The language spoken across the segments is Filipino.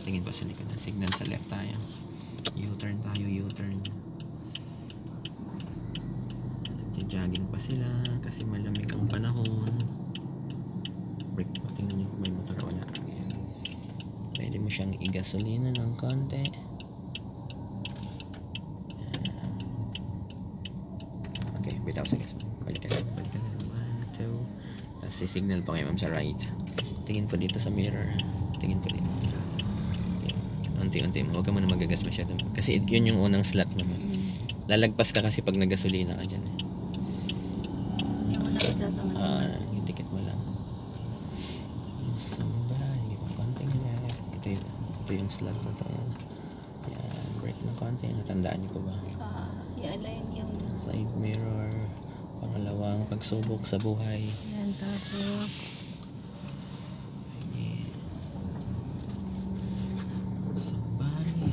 Tingin pa sa likod. Signal sa left tayo. U-turn tayo, U-turn. Jogging pa sila kasi malamig ang panahon. Brake pa. Tingnan nyo kung may motor o wala. Pwede mo siyang i-gasolina ng konti. Okay, bitaw sa gas. Balik ka na. 1, 2. Tapos si-signal pa kayo ma'am sa right. Tingin po dito sa mirror. Tingin po dito. Okay. Unti-unti mo. Huwag ka muna magagas masyado. Kasi yun yung unang slot naman. Lalagpas ka kasi pag nagasolina ka dyan. Yung unang slot naman. Yung ticket mo lang. Somebody, konting left. Ito yung slot na to. Yan, brake ng konti. Natandaan niyo po ba? I-align yung Side mirror. Pangalawang pagsubok sa buhay. yan, tapos Somebody.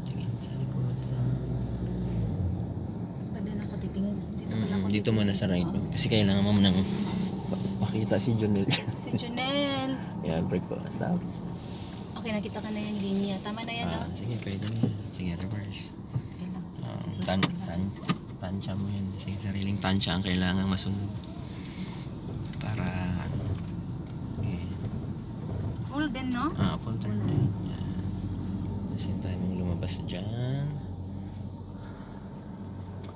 Tingin sa likod lang. pa din ako titingin. Dito pala ako Dito muna sa right. Kasi kailangan mo nang makita si Jonel. Si Junel. Yan, brake po. Stop. Okay, nakita ka na yung linya. Tama na yan, no? Sige, pwede na yan. Sige, reverse. Okay lang. Tansya mo yan. Sige, sariling tansya ang kailangan masunod. Para, okay. Full din, no? Full turn din. Yan. Tapos yung tayo mong lumabas dyan.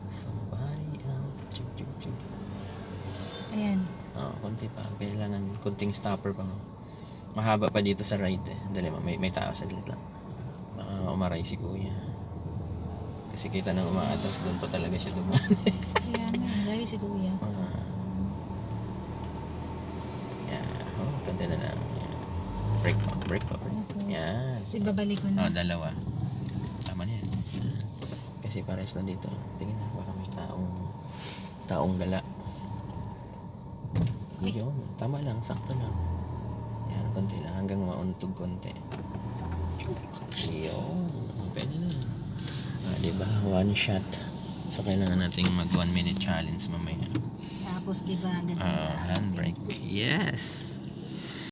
Somebody else. Chug, chug, chug. Ayan. Konti pa. Kailangan konting stopper pa mo. Mahaba pa dito sa right eh. Dali mo, may tao sa gilid lang. Baka umaray si kuya. Kasi kita nang umaatras doon pa talaga siya dumaan. Ayan na. Lagi si Kuya. Kanta na lang. Yan. Break pa. Yan. Kasi babalik ko na. Dalawa. Tama na yan. Kasi pares na dito. Tingnan na, baka may taong gala. Yun. Tama lang, sakto lang. Yan, konti lang. Hanggang mauntog konti. Yun. Pwede na. Diba? One shot. So, kailangan nating mag 1 minute challenge mamaya. Tapos, di ba, Handbrake. Yes!